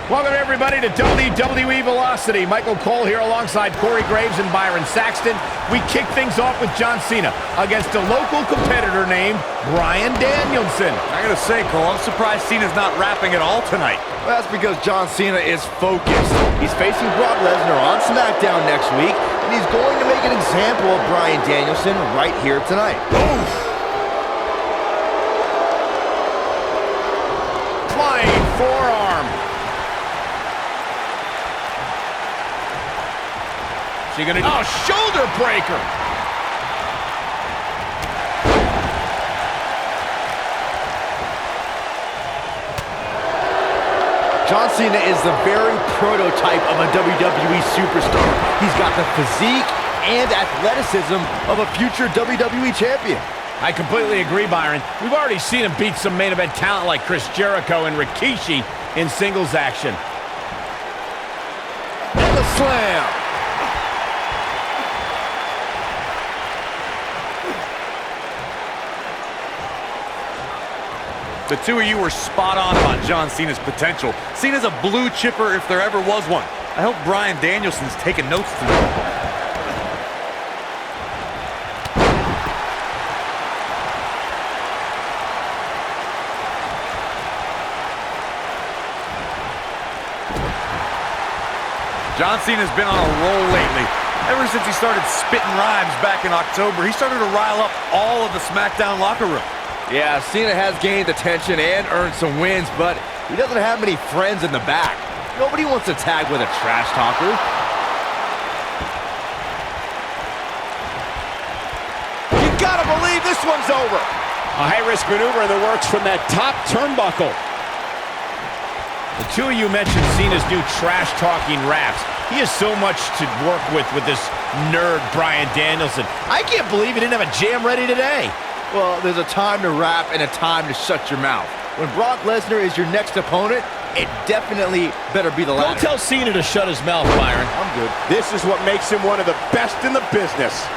Welcome everybody to WWE Velocity. Michael Cole here alongside Corey Graves and Byron Saxton. We kick things off with John Cena against a local competitor named Bryan Danielson. I gotta say, Cole, I'm surprised Cena's not rapping at all tonight. Well, that's because John Cena is focused. He's facing Brock Lesnar on SmackDown next week, and he's going to make an example of Bryan Danielson right here tonight. Oof. Flying forearm. She gonna do shoulder breaker. John Cena is the very prototype of a WWE superstar. He's got the physique and athleticism of a future WWE champion. I completely agree, Byron. We've already seen him beat some main event talent like Chris Jericho and Rikishi in singles action. And the slam. The two of you were spot on about John Cena's potential. Cena's a blue chipper if there ever was one. I hope Bryan Danielson's taking notes tonight. John Cena's been on a roll lately. Ever since he started spitting rhymes back in October, he started to rile up all of the SmackDown locker room. Yeah, Cena has gained attention and earned some wins, but he doesn't have many friends in the back. Nobody wants to tag with a trash talker. You gotta believe this one's over. A high-risk maneuver in the works from that top turnbuckle. The two of you mentioned Cena's new trash-talking raps. He has so much to work with this nerd Bryan Danielson. I can't believe he didn't have a jam ready today. Well, there's a time to rap and a time to shut your mouth. When Brock Lesnar is your next opponent, it definitely better be the latter. Don't tell Cena to shut his mouth, Byron. I'm good. This is what makes him one of the best in the business.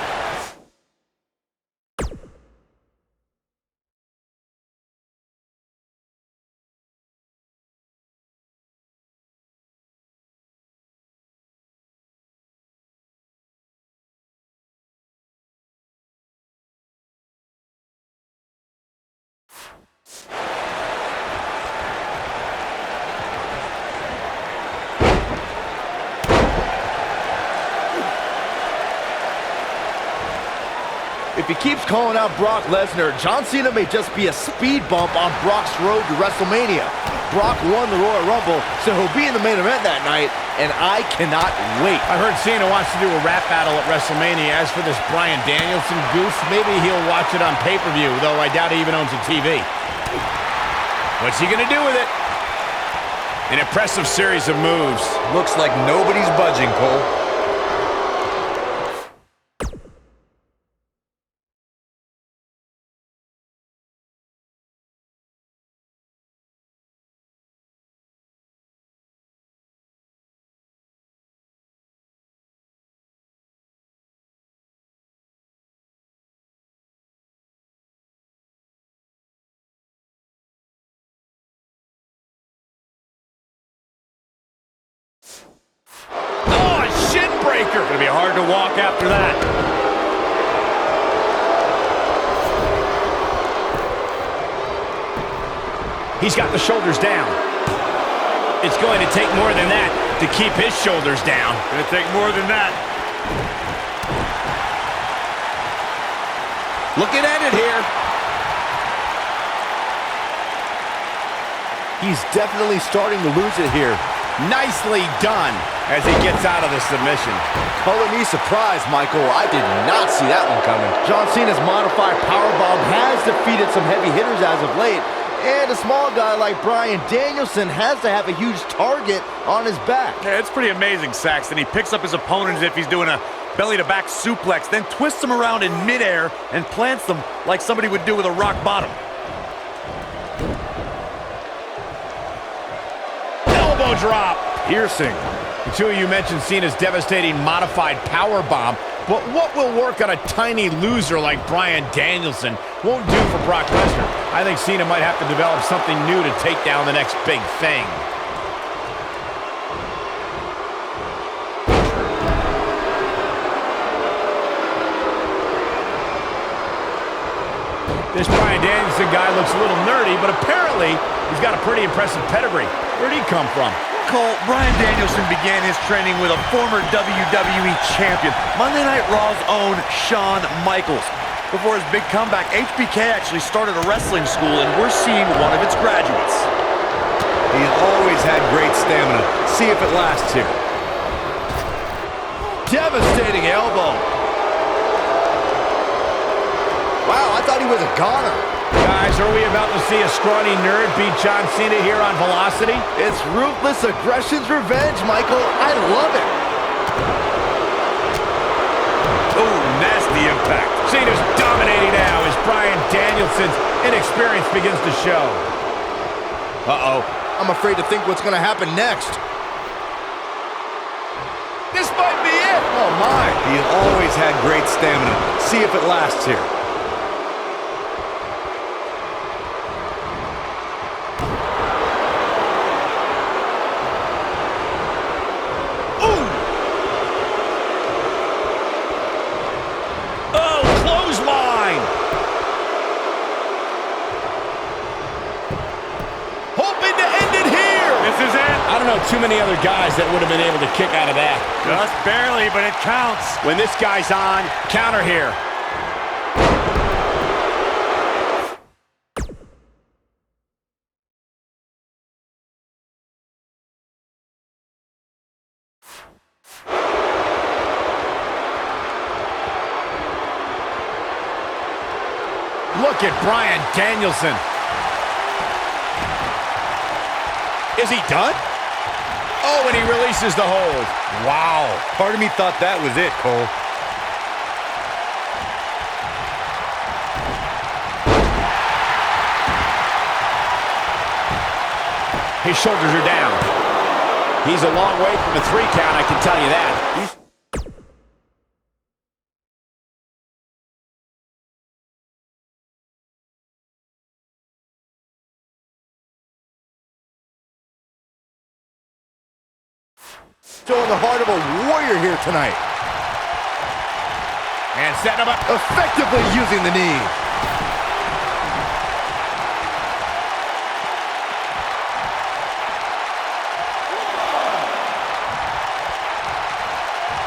If he keeps calling out Brock Lesnar, John Cena may just be a speed bump on Brock's road to WrestleMania. Brock won the Royal Rumble, so he'll be in the main event that night, and I cannot wait. I heard Cena wants to do a rap battle at WrestleMania. As for this Bryan Danielson goof, maybe he'll watch it on pay-per-view, though I doubt he even owns a TV. What's he gonna do with it? An impressive series of moves. Looks like nobody's budging, Cole. Oh, a shin breaker. Gonna be hard to walk after that. He's got the shoulders down. It's going to take more than that to keep his shoulders down. Gonna take more than that. Looking at it here. He's definitely starting to lose it here. Nicely done as he gets out of the submission. Color me surprised, Michael. I did not see that one coming. John Cena's modified powerbomb has defeated some heavy hitters as of late, and a small guy like Bryan Danielson has to have a huge target on his back. Yeah, it's pretty amazing, Saxton. He picks up his opponent as if he's doing a belly-to-back suplex, then twists them around in midair and plants them like somebody would do with a rock bottom. Elbow drop. Piercing. The two of you mentioned Cena's devastating modified power bomb, but what will work on a tiny loser like Bryan Danielson won't do for Brock Lesnar. I think Cena might have to develop something new to take down the next big thing. This Bryan Danielson guy looks a little nerdy, but apparently he's got a pretty impressive pedigree. Where'd he come from? Cole, Bryan Danielson began his training with a former WWE champion, Monday Night Raw's own Shawn Michaels. Before his big comeback, HBK actually started a wrestling school, and we're seeing one of its graduates. He's always had great stamina. See if it lasts here. Devastating elbow. Wow, I thought he was a goner. Guys, are we about to see a scrawny nerd beat John Cena here on Velocity? It's ruthless aggression's revenge, Michael. I love it. Oh, nasty impact. Cena's dominating now as Bryan Danielson's inexperience begins to show. Uh-oh. I'm afraid to think what's going to happen next. This might be it. Oh, my. He's always had great stamina. See if it lasts here. Too many other guys that would have been able to kick out of that. Just barely, but it counts. When this guy's on, counter here. Look at Bryan Danielson. Is he done? Oh, and he releases the hold. Wow. Part of me thought that was it, Cole. His shoulders are down. He's a long way from a 3 count, I can tell you that. Showing the heart of a warrior here tonight. And setting him up. Effectively using the knee.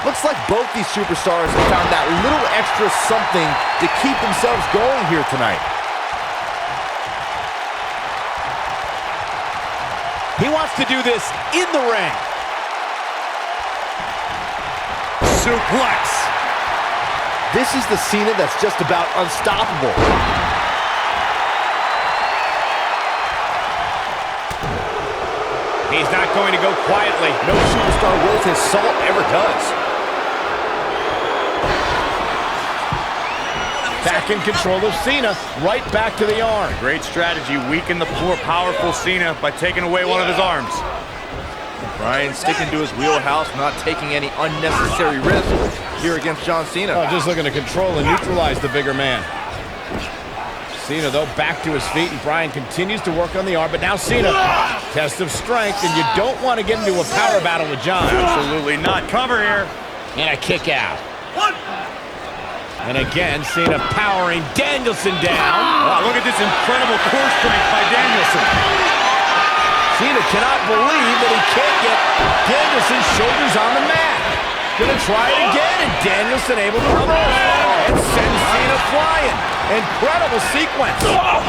Looks like both these superstars have found that little extra something to keep themselves going here tonight. He wants to do this in the ring. Suplex. This is the Cena that's just about unstoppable. He's not going to go quietly. No superstar worth his salt ever does. Back in control of Cena, right back to the arm. Great strategy, weaken the more powerful Cena by taking away one of his arms. Bryan sticking to his wheelhouse, not taking any unnecessary risks here against John Cena. Oh, just looking to control and neutralize the bigger man. Cena, though, back to his feet, and Bryan continues to work on the arm, but now Cena, test of strength, and you don't want to get into a power battle with John. Absolutely not. Cover here. And a kick out. And again, Cena powering Danielson down. Wow, look at this incredible core strength by Danielson. Cena cannot believe that he can't get Danielson's shoulders on the mat. Gonna try it again, and Danielson able to reverse and send Cena flying. Incredible sequence. Oh,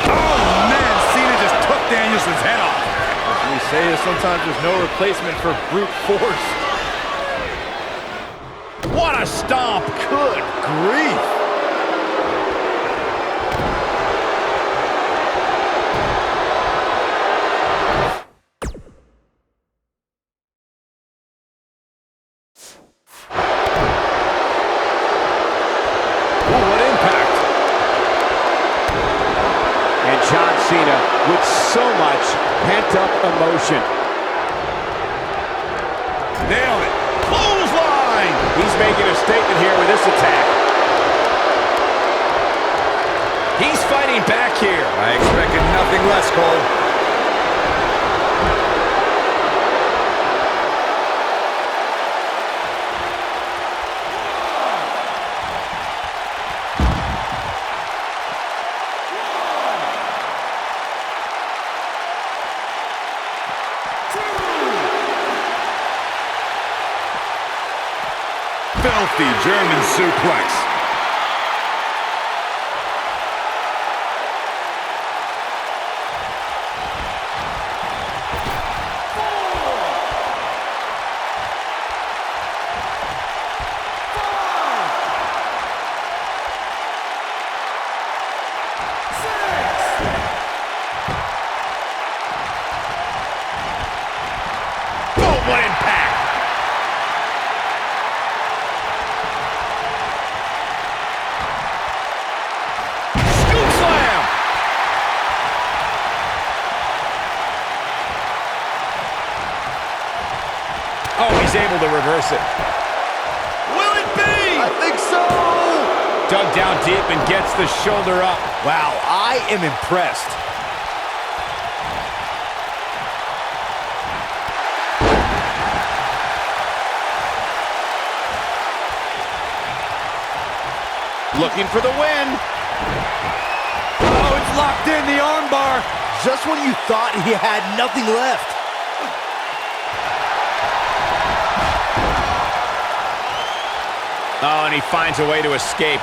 man, Cena just took Danielson's head off. As we say, sometimes there's no replacement for brute force. What a stomp. Good grief. John Cena with so much pent-up emotion. Nailed it. Clothesline! He's making a statement here with this attack. He's fighting back here. I expected nothing less, Cole. Filthy German suplex. What impact! Scoop slam! Oh, he's able to reverse it. Will it be? I think so. Dug down deep and gets the shoulder up. Wow, I am impressed. Looking for the win. Oh, it's locked in, the armbar. Just when you thought he had nothing left. Oh, and he finds a way to escape.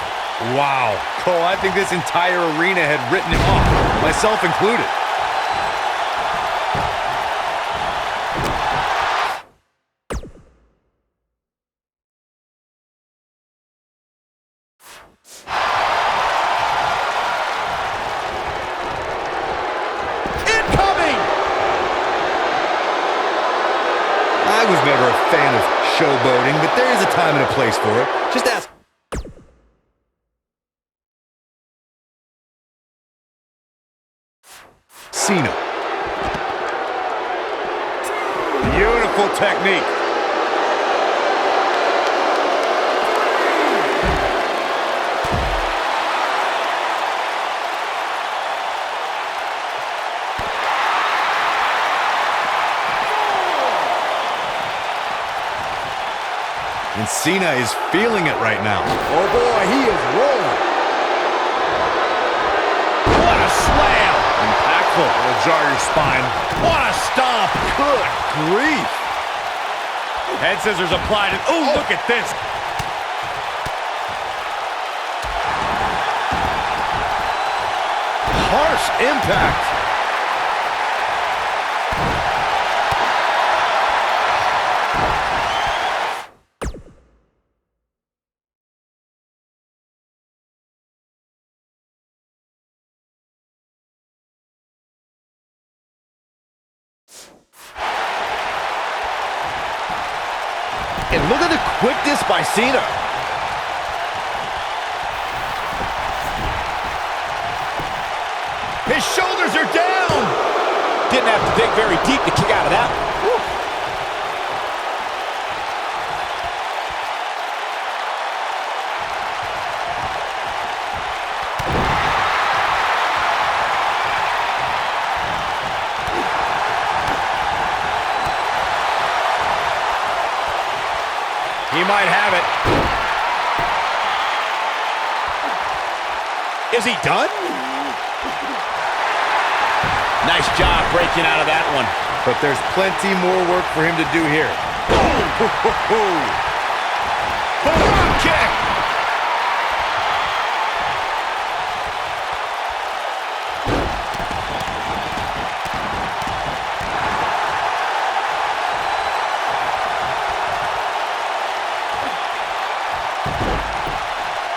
Wow. Cole, I think this entire arena had written him off, myself included. I was never a fan of showboating, but there is a time and a place for it. Just ask. Cena. Beautiful technique. And Cena is feeling it right now. Oh boy, he is rolling. What a slam! Impactful. It'll jar your spine. What a stomp! Good grief. Head scissors applied. And, oh, look at this. Harsh impact. And look at the quickness by Cena. His shoulders are down! Didn't have to dig very deep to kick out of that. Woo. He might have it. Is he done? Nice job breaking out of that one. But there's plenty more work for him to do here. Front kick!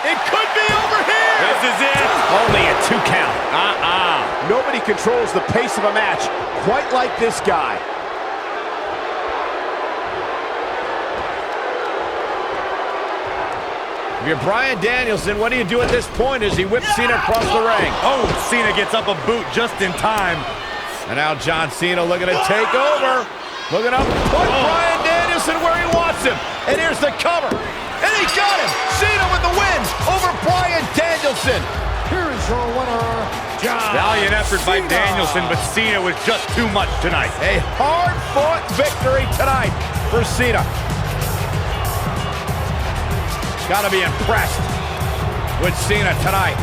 It could be over here! This is it. Only a 2 count. Nobody controls the pace of a match quite like this guy. If you're Bryan Danielson, what do you do at this point as he whips Cena across the ring? Oh, Cena gets up a boot just in time. And now John Cena looking to take over. Looking up, put Bryan Danielson where he wants him. And here's the cover. And he got him. Cena with the win over Bryan Danielson. Here is your winner, John Valiant effort by Cena. Danielson, but Cena was just too much tonight. A hard-fought victory tonight for Cena. Gotta be impressed with Cena tonight.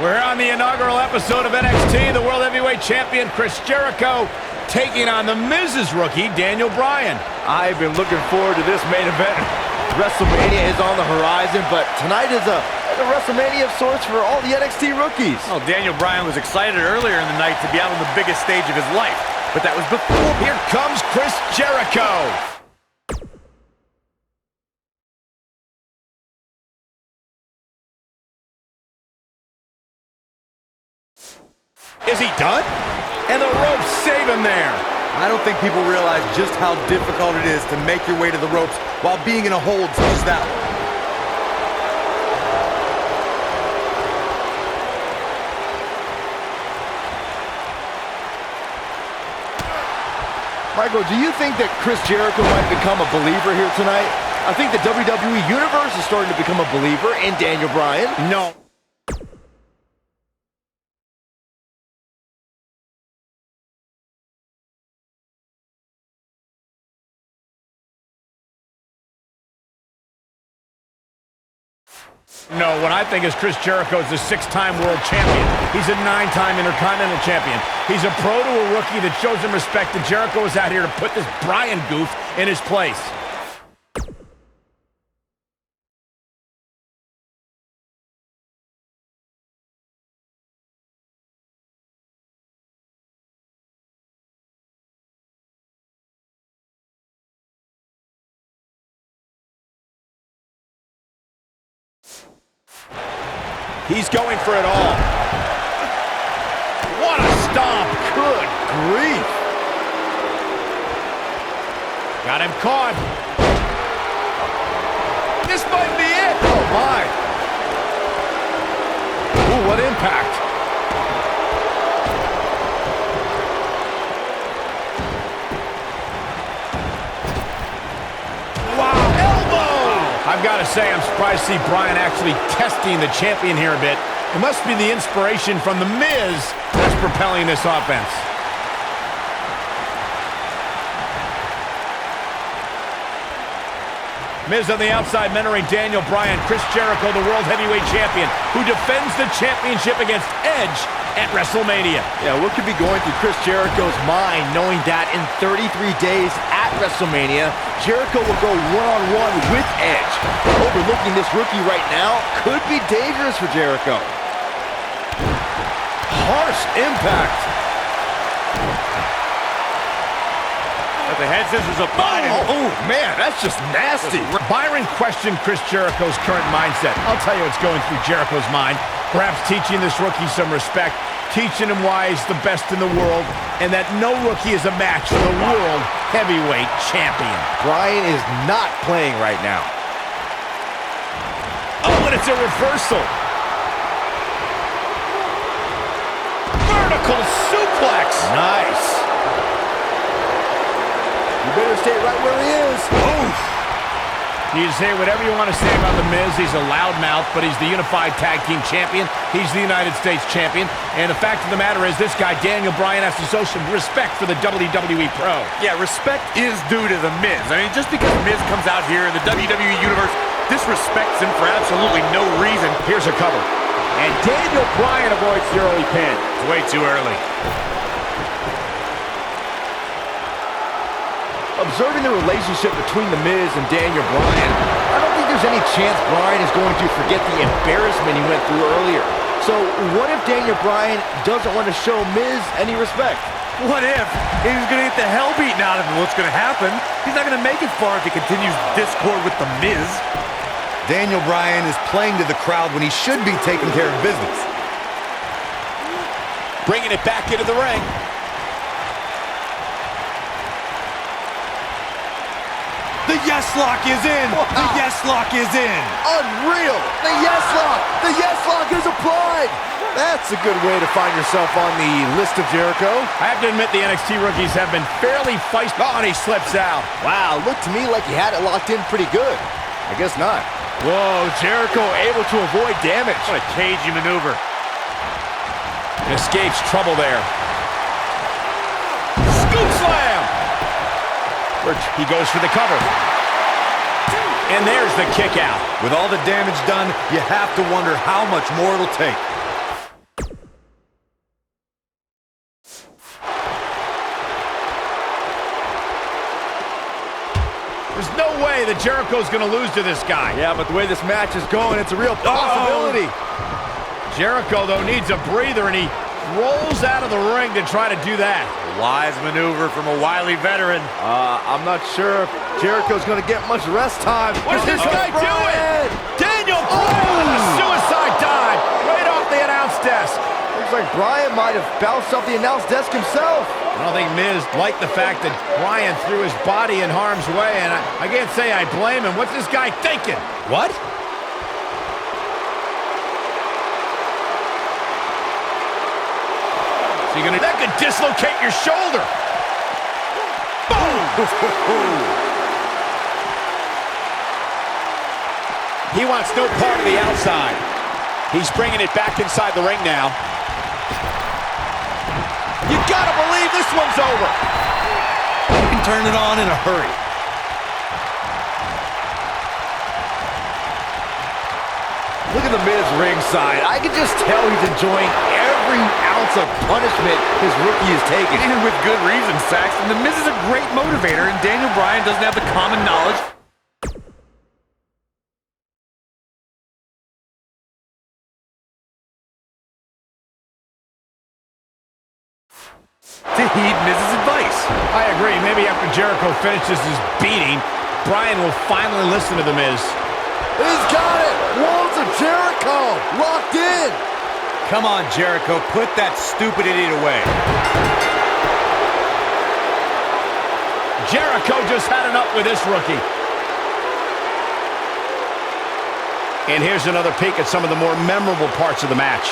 We're on the inaugural episode of NXT. The World Heavyweight Champion Chris Jericho taking on the Miz's rookie, Daniel Bryan. I've been looking forward to this main event. WrestleMania is on the horizon, but tonight is a WrestleMania of sorts for all the NXT rookies. Well, Daniel Bryan was excited earlier in the night to be out on the biggest stage of his life, but that was before. Here comes Chris Jericho. Is he done? And the ropes save him there. I don't think people realize just how difficult it is to make your way to the ropes while being in a hold such as that one. Michael, do you think that Chris Jericho might become a believer here tonight? I think the WWE Universe is starting to become a believer in Daniel Bryan. No. No, what I think is Chris Jericho is a 6-time world champion. He's a 9-time Intercontinental champion. He's a pro to a rookie that shows him respect, and Jericho is out here to put this Bryan goof in his place. He's going for it all. What a stomp. Good grief. Got him caught. This might be it. Oh, my. Ooh, what impact. Wow, elbow! I've got to say, I'm surprised to see Bryan actually testing the champion here a bit. It must be the inspiration from The Miz that's propelling this offense. Miz on the outside mentoring Daniel Bryan. Chris Jericho, the World Heavyweight Champion, who defends the championship against Edge at WrestleMania. Yeah, what could be going through Chris Jericho's mind knowing that in 33 days at WrestleMania, Jericho will go one-on-one with Edge. Overlooking this rookie right now could be dangerous for Jericho. Harsh impact. But the head scissors of Biden. Oh, man, that's just nasty. Byron questioned Chris Jericho's current mindset. I'll tell you what's going through Jericho's mind. Perhaps teaching this rookie some respect, teaching him why he's the best in the world, and that no rookie is a match for the World Heavyweight Champion. Bryan is not playing right now. Oh, and it's a reversal. Vertical suplex. Nice. You better stay right where he is. Oof. You can say whatever you want to say about The Miz. He's a loudmouth, but he's the unified tag team champion. He's the United States champion. And the fact of the matter is, this guy, Daniel Bryan, has to show some respect for the WWE Pro. Yeah, respect is due to The Miz. I mean, just because Miz comes out here in the WWE Universe disrespects him for absolutely no reason. Here's a cover. And Daniel Bryan avoids the early pin. It's way too early. Observing the relationship between The Miz and Daniel Bryan, I don't think there's any chance Bryan is going to forget the embarrassment he went through earlier. So what if Daniel Bryan doesn't want to show Miz any respect? What if he's going to get the hell beaten out of him? What's going to happen? He's not going to make it far if he continues discord with The Miz. Daniel Bryan is playing to the crowd when he should be taking care of business. Bringing it back into the ring. The yes lock is in. Wow. The yes lock is in. Unreal! The yes lock! The yes lock is applied! That's a good way to find yourself on the list of Jericho. I have to admit the NXT rookies have been fairly feisty. Oh, and he slips out. Wow, looked to me like he had it locked in pretty good. I guess not. Whoa, Jericho able to avoid damage. What a cagey maneuver. Escapes trouble there. Scoop slam! He goes for the cover. And there's the kick out. With all the damage done, you have to wonder how much more it'll take. say that Jericho's going to lose to this guy. Yeah, but the way this match is going, it's a real possibility. Jericho, though, needs a breather, and he rolls out of the ring to try to do that. Wise maneuver from a wily veteran. I'm not sure if Jericho's going to get much rest time. What's this guy doing? Daniel Bryan with a suicide dive right off the announce desk. Looks like Bryan might have bounced off the announce desk himself. I don't think Miz liked the fact that Bryan threw his body in harm's way, and I can't say I blame him. What's this guy thinking? What? So you're gonna, that could dislocate your shoulder. Boom! He wants no part of the outside. He's bringing it back inside the ring now. You gotta believe this one's over. You can turn it on in a hurry. Look at the Miz ringside. I can just tell he's enjoying every ounce of punishment his rookie is taking. And with good reason, Saxton. The Miz is a great motivator, and Daniel Bryan doesn't have the common knowledge to heed Miz's advice. I agree. Maybe after Jericho finishes his beating, Bryan will finally listen to the Miz. He's got it! Walls of Jericho! Locked in! Come on, Jericho. Put that stupid idiot away. Jericho just had enough with this rookie. And here's another peek at some of the more memorable parts of the match.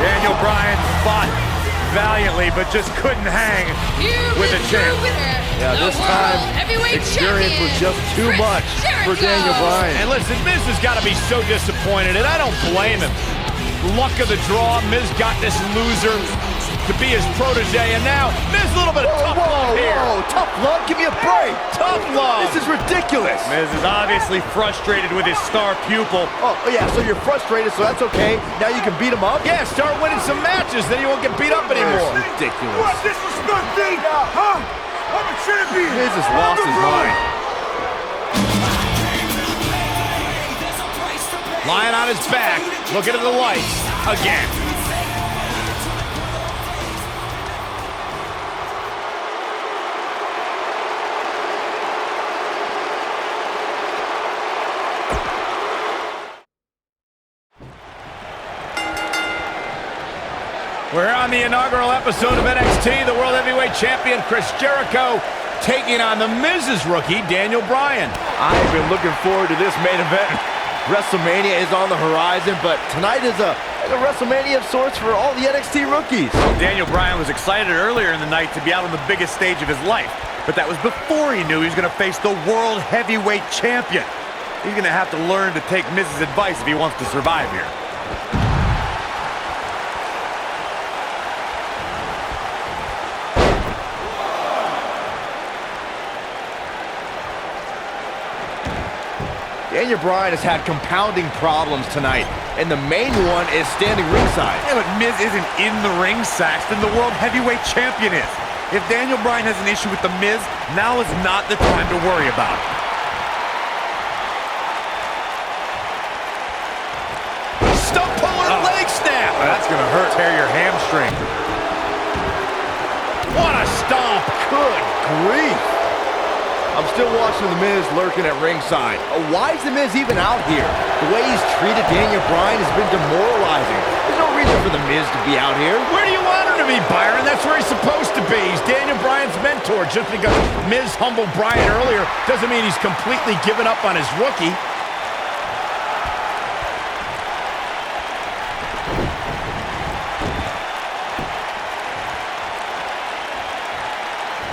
Daniel Bryan fought valiantly, but just couldn't hang with a champ. Yeah, this time, experience was just too much for Daniel Bryan. And listen, Miz has got to be so disappointed, and I don't blame him. Luck of the draw, Miz got this loser to be his protege, and now Miz a little bit of tough love here. Whoa, tough love? Give me a break. Tough love. This is ridiculous. Miz is obviously frustrated with his star pupil. Oh, yeah, so you're frustrated, so that's okay. Now you can beat him up? Yeah, start winning some matches, then you won't get beat up anymore. It's ridiculous. What disrespect me? Huh? I'm a champion. Miz has lost his mind. Lying on his back, looking at the lights again. We're on the inaugural episode of NXT. The World Heavyweight Champion Chris Jericho taking on the Miz's rookie, Daniel Bryan. I've been looking forward to this main event. WrestleMania is on the horizon, but tonight is a WrestleMania of sorts for all the NXT rookies. Daniel Bryan was excited earlier in the night to be out on the biggest stage of his life, but that was before he knew he was going to face the World Heavyweight Champion. He's going to have to learn to take Miz's advice if he wants to survive here. Daniel Bryan has had compounding problems tonight, and the main one is standing ringside. Yeah, but Miz isn't in the ring, Saxton. The World Heavyweight Champion is. If Daniel Bryan has an issue with the Miz, now is not the time to worry about it. Stump puller leg snap. That's going to hurt. Tear your hamstring. What a stomp. Good grief. I'm still watching The Miz lurking at ringside. Why is The Miz even out here? The way he's treated Daniel Bryan has been demoralizing. There's no reason for The Miz to be out here. Where do you want him to be, Byron? That's where he's supposed to be. He's Daniel Bryan's mentor. Just because Miz humbled Bryan earlier doesn't mean he's completely given up on his rookie.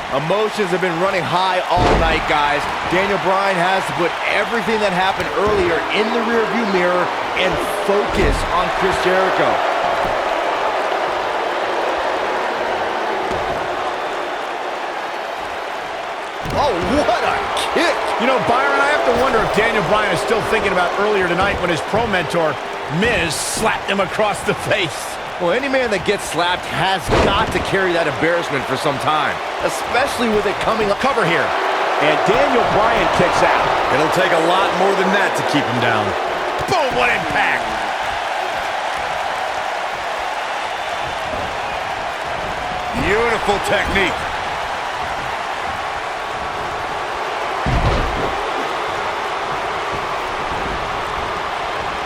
Emotions have been running high all night, guys. Daniel Bryan has to put everything that happened earlier in the rearview mirror and focus on Chris Jericho. Oh, what a kick! You know, Byron, I have to wonder if Daniel Bryan is still thinking about earlier tonight when his pro mentor, Miz, slapped him across the face. Well, any man that gets slapped has got to carry that embarrassment for some time, especially with it coming up. Cover here. And Daniel Bryan kicks out. It'll take a lot more than that to keep him down. Boom, what impact. Beautiful technique.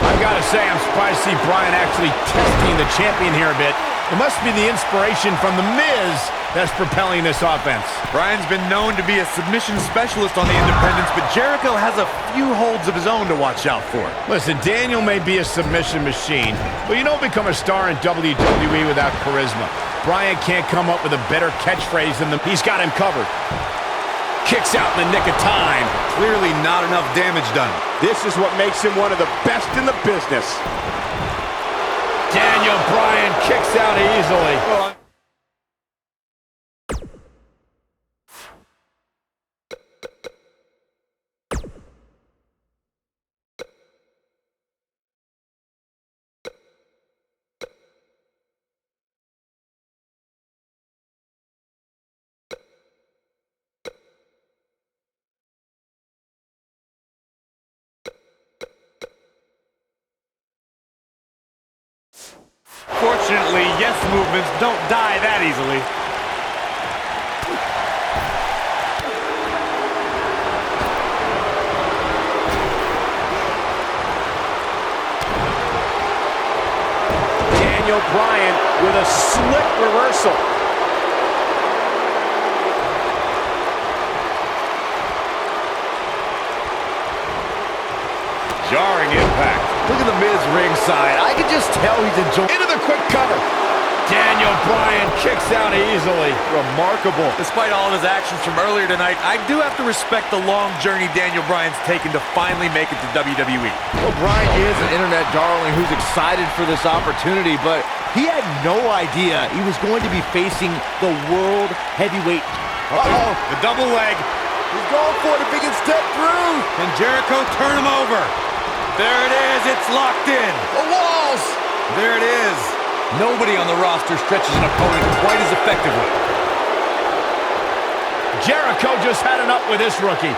I've got to say, I'm surprised to see Bryan actually testing the champion here a bit. It must be the inspiration from The Miz that's propelling this offense. Bryan's been known to be a submission specialist on the independents, but Jericho has a few holds of his own to watch out for. Listen, Daniel may be a submission machine, but you don't become a star in WWE without charisma. Bryan can't come up with a better catchphrase than he's got him covered. Kicks out in the nick of time. Clearly not enough damage done. This is what makes him one of the best in the business. Daniel Bryan kicks out easily. Fortunately, yes movements don't die that easily. Daniel Bryan with a slick reversal. Jarring impact. Look at the Miz ringside. I can just tell he's enjoying. Into the quick cover. Daniel Bryan kicks out easily. Remarkable. Despite all of his actions from earlier tonight, I do have to respect the long journey Daniel Bryan's taken to finally make it to WWE. Well, Bryan is an internet darling who's excited for this opportunity, but he had no idea he was going to be facing the World Heavyweight. Uh-oh, the double leg. He's going for it if he can step through. Can Jericho turn him over? There it is, it's locked in. The walls. There it is. Nobody on the roster stretches an opponent quite as effectively. Jericho just had enough with this rookie.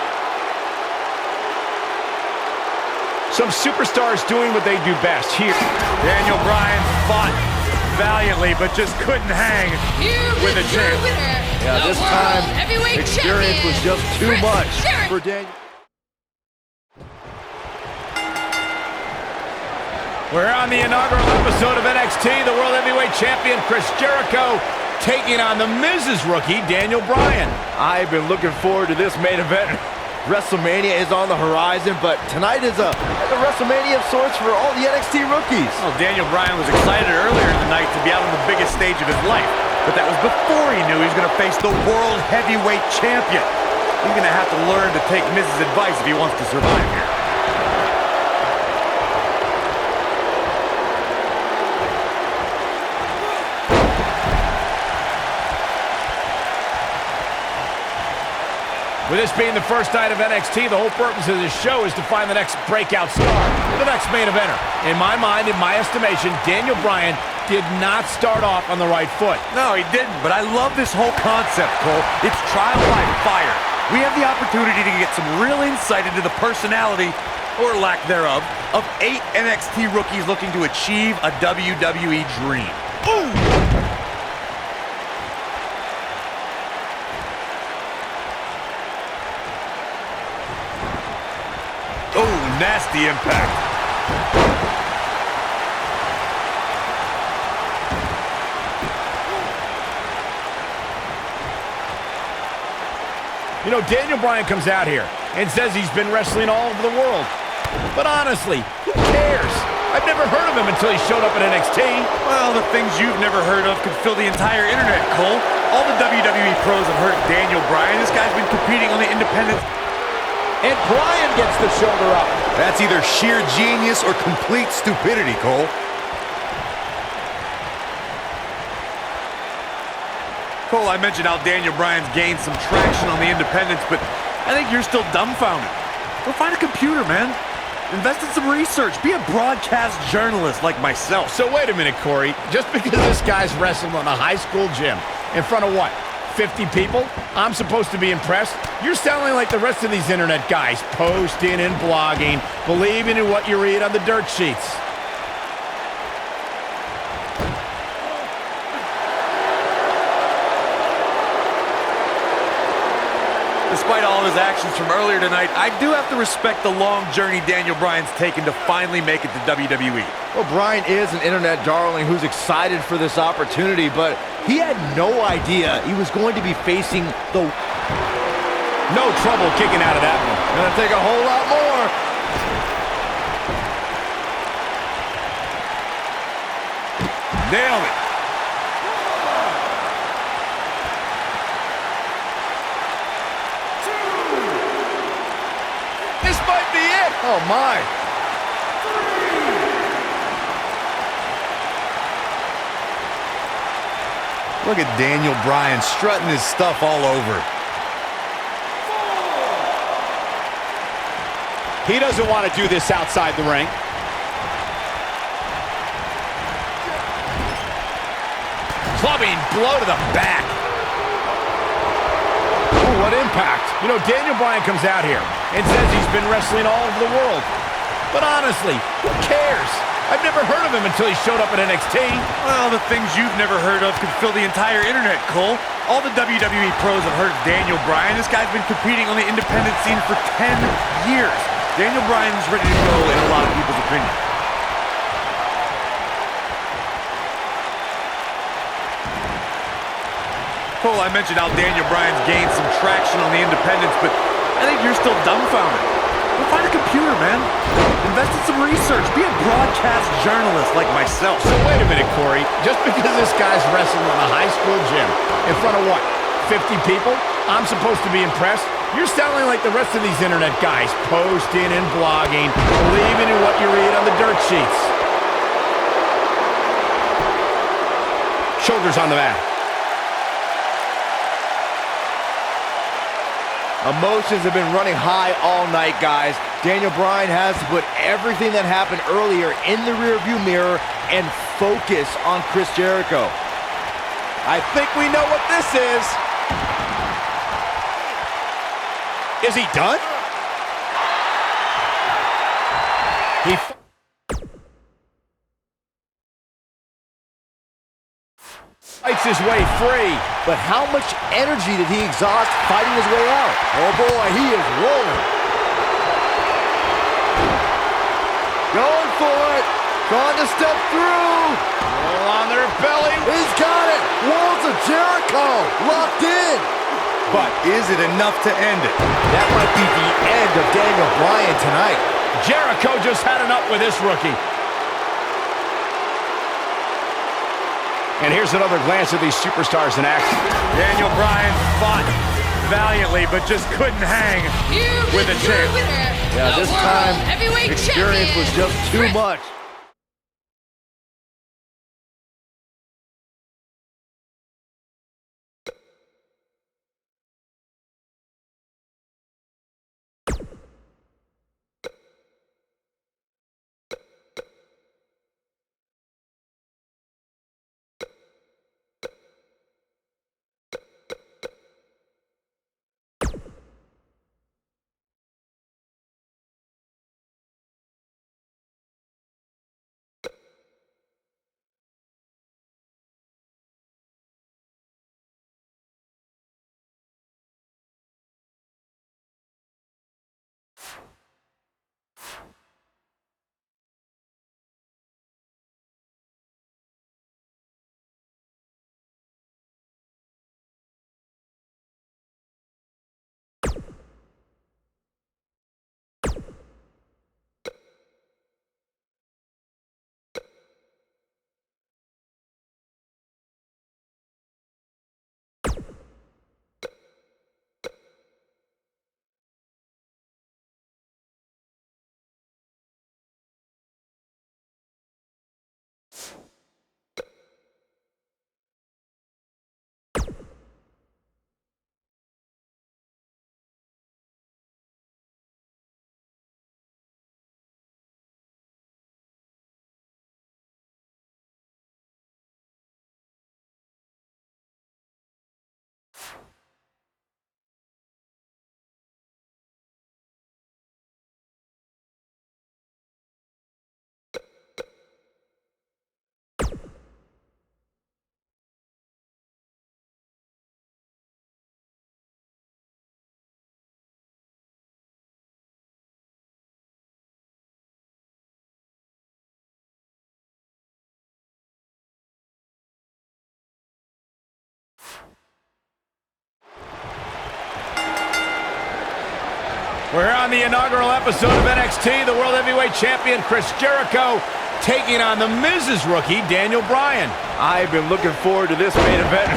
Some superstars doing what they do best here. Daniel Bryan fought valiantly, but just couldn't hang with the champ. Yeah, this time, experience was just too much for Daniel. We're on the inaugural episode of NXT. The World Heavyweight Champion Chris Jericho taking on the Miz's rookie, Daniel Bryan. I've been looking forward to this main event. WrestleMania is on the horizon, but tonight is like a WrestleMania of sorts for all the NXT rookies. Well, Daniel Bryan was excited earlier in the night to be out on the biggest stage of his life, but that was before he knew he was going to face the World Heavyweight Champion. He's going to have to learn to take Miz's advice if he wants to survive here. With this being the first night of NXT, the whole purpose of this show is to find the next breakout star, the next main eventer. In my mind, in my estimation, Daniel Bryan did not start off on the right foot. No, he didn't, but I love this whole concept, Cole. It's trial by fire. We have the opportunity to get some real insight into the personality, or lack thereof, of 8 NXT rookies looking to achieve a WWE dream. Ooh! Oh, nasty impact. You know, Daniel Bryan comes out here and says he's been wrestling all over the world. But honestly, who cares? I've never heard of him until he showed up at NXT. Well, the things you've never heard of could fill the entire internet, Cole. All the WWE pros have heard of Daniel Bryan. This guy's been competing on the independents. And Bryan gets the shoulder up. That's either sheer genius or complete stupidity, Cole. Cole, I mentioned how Daniel Bryan's gained some traction on the independents, but I think you're still dumbfounded. Go find a computer, man. Invest in some research. Be a broadcast journalist like myself. So wait a minute, Corey. Just because this guy's wrestling in a high school gym in front of what, 50 people, I'm supposed to be impressed? You're sounding like the rest of these internet guys, posting and blogging, believing in what you read on the dirt sheets. Despite all of his actions from earlier tonight, I do have to respect the long journey Daniel Bryan's taken to finally make it to WWE. Well, Bryan is an internet darling who's excited for this opportunity, but he had no idea he was going to be facing the... No trouble kicking out of that one. Gonna take a whole lot more. Nailed it. This might be it. Oh, my. Look at Daniel Bryan strutting his stuff all over. He doesn't want to do this outside the ring. Clubbing blow to the back. Ooh, what impact. You know, Daniel Bryan comes out here and says he's been wrestling all over the world. But honestly, who cares? I've never heard of him until he showed up at NXT. Well, the things you've never heard of could fill the entire internet, Cole. All the WWE pros have heard of Daniel Bryan. This guy's been competing on the independent scene for 10 years. Daniel Bryan's ready to go in a lot of people's opinion. Cole, I mentioned how Daniel Bryan's gained some traction on the independents, but I think you're still dumbfounded. Go find a computer, man. Invest in some research. Be a broadcast journalist like myself. So wait a minute, Corey. Just because this guy's wrestling in a high school gym in front of what, 50 people, I'm supposed to be impressed? You're sounding like the rest of these internet guys, posting and blogging, believing in what you read on the dirt sheets. Shoulders on the mat. Emotions have been running high all night, guys. Daniel Bryan has to put everything that happened earlier in the rearview mirror and focus on Chris Jericho. I think we know what this is. Is he done? He fights his way free. But how much energy did he exhaust fighting his way out? Oh boy, he is rolling. Going for it. Trying to step through. Roll on their belly. He's got it. Walls of Jericho locked in. But is it enough to end it? That might be the end of Daniel Bryan tonight. Jericho just had enough with this rookie. And here's another glance at these superstars in action. Daniel Bryan fought valiantly, but just couldn't hang with the champ. Yeah, this time, experience was just too much. We're here on the inaugural episode of NXT. The World Heavyweight Champion Chris Jericho taking on the Miz's rookie, Daniel Bryan. I've been looking forward to this main event.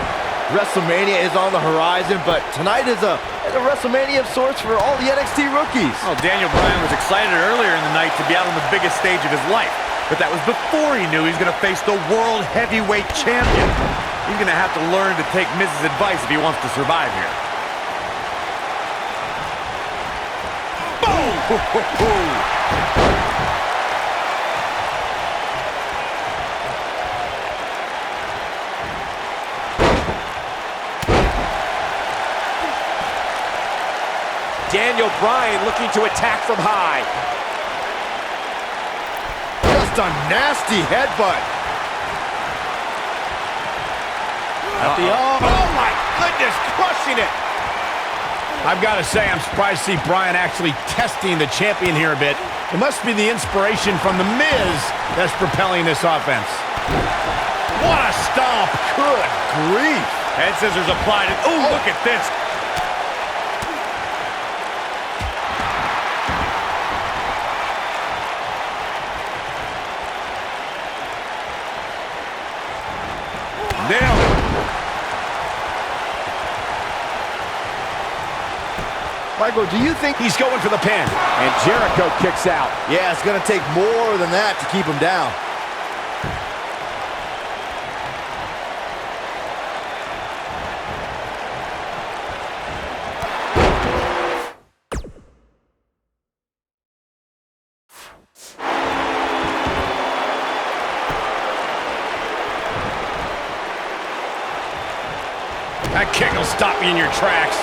WrestleMania is on the horizon, but tonight is a WrestleMania of sorts for all the NXT rookies. Well, Daniel Bryan was excited earlier in the night to be out on the biggest stage of his life, but that was before he knew he was going to face the World Heavyweight Champion. He's going to have to learn to take Miz's advice if he wants to survive here. Daniel Bryan looking to attack from high. Just a nasty headbutt. Oh my goodness, crushing it. I've got to say, I'm surprised to see Bryan actually testing the champion here a bit. It must be the inspiration from The Miz that's propelling this offense. What a stomp. Good grief. Head scissors applied. Ooh, look at this. Nailed it. Michael, do you think He's going for the pin, and Jericho kicks out. Yeah, it's going to take more than that to keep him down. That kick will stop you in your tracks.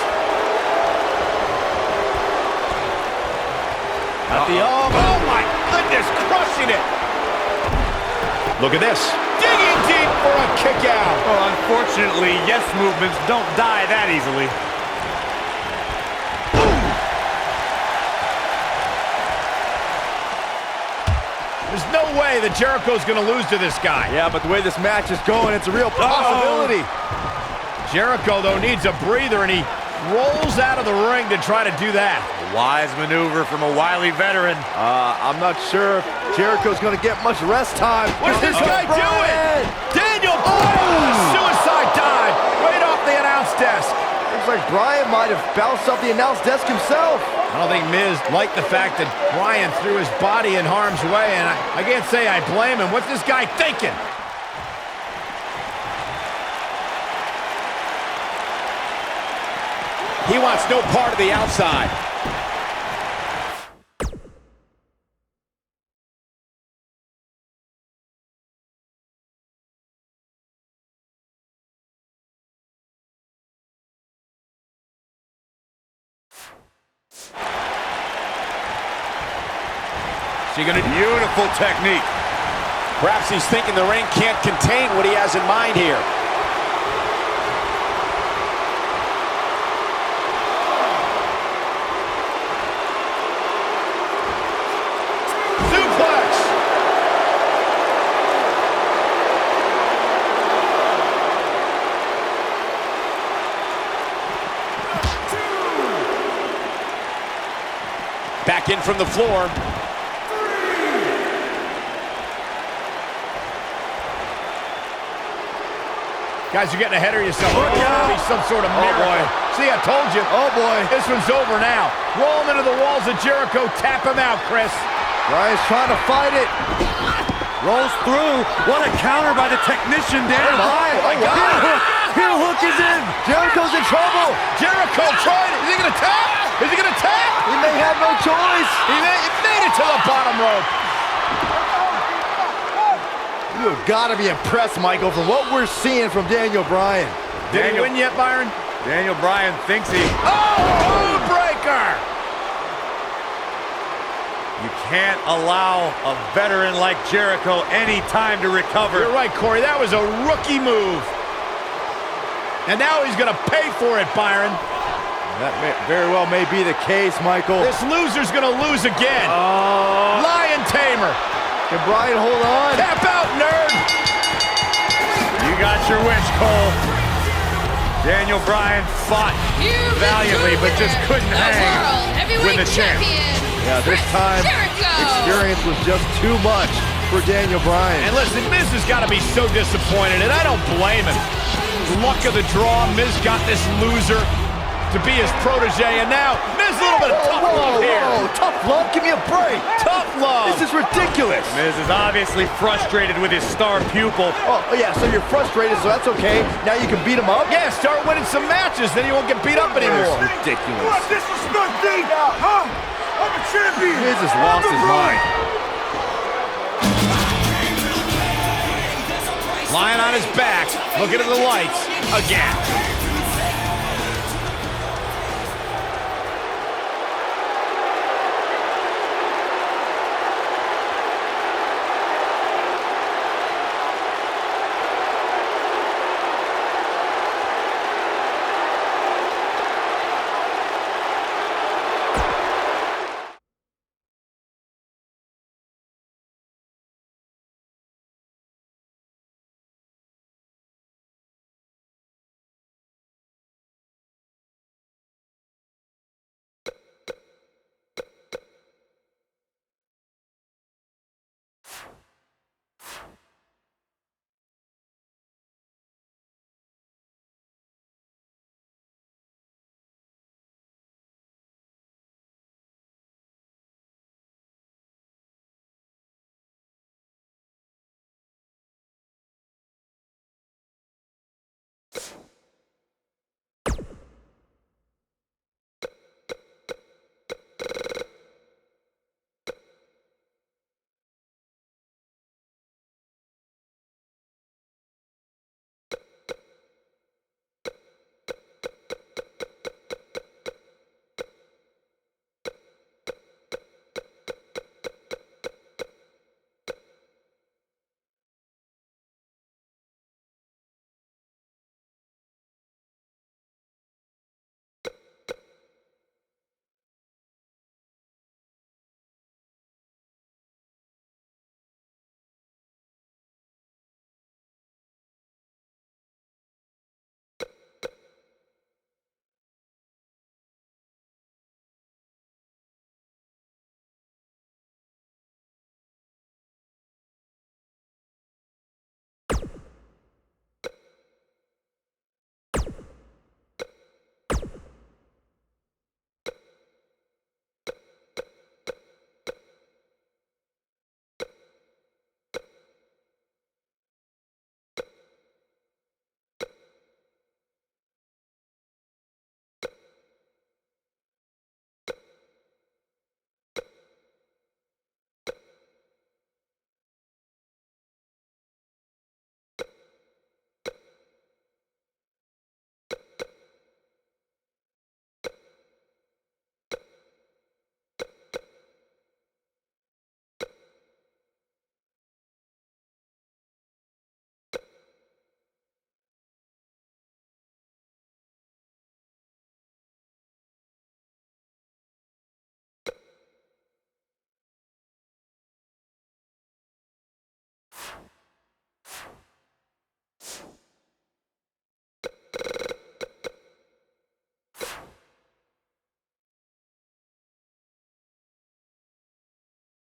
Oh my goodness, crushing it. Look at this. Digging deep for a kick out. Well, unfortunately, yes movements don't die that easily. There's no way that Jericho's going to lose to this guy. Yeah, but the way this match is going, it's a real possibility. Jericho, though, needs a breather, and he rolls out of the ring to try to do that. A wise maneuver from a wily veteran. I'm not sure if Jericho's going to get much rest time. What's this guy doing? Daniel Bryan, suicide dive right off the announce desk. Looks like Bryan might have bounced off the announce desk himself. I don't think Miz liked the fact that Bryan threw his body in harm's way, and I can't say I blame him. What's this guy thinking? He wants no part of the outside. Beautiful technique. Perhaps he's thinking the ring can't contain what he has in mind here. Back in from the floor. Guys, you're getting ahead of yourself. Look out. Be some sort of miracle. Boy. See, I told you. Oh, boy. This one's over now. Roll him into the walls of Jericho. Tap him out, Chris. Bryan's trying to fight it. Rolls through. What a counter by the technician, Daniel Bryan. Oh, my God. Heel hook is in. Jericho's in trouble. Jericho tried it. Is he going to tap? Is he going to tap? He may have no choice. He made it to the bottom rope. You've got to be impressed, Michael, from what we're seeing from Daniel Bryan. Did he win yet, Byron? Daniel Bryan thinks he... Oh, breaker! You can't allow a veteran like Jericho any time to recover. You're right, Corey. That was a rookie move. And now he's going to pay for it, Byron. That very well may be the case, Michael. This loser's going to lose again. Lion Tamer. Can Bryan hold on? Tap out, nerd. You got your wish, Cole. Daniel Bryan fought valiantly, but just couldn't hang. with the champ. Yeah, this time, experience was just too much for Daniel Bryan. And listen, Miz has got to be so disappointed, and I don't blame him. Luck of the draw, Miz got this loser to be his protege, and now Miz a little bit of tough love here. Whoa, tough love? Give me a break. Tough love. This is ridiculous. Miz is obviously frustrated with his star pupil. Oh, yeah, so you're frustrated, so that's okay. Now you can beat him up? Yeah, start winning some matches, then you won't get beat up anymore. Ridiculous. What, disrespect me? Huh? I'm a champion. Miz has lost his mind. Lying on his back, looking at the lights again.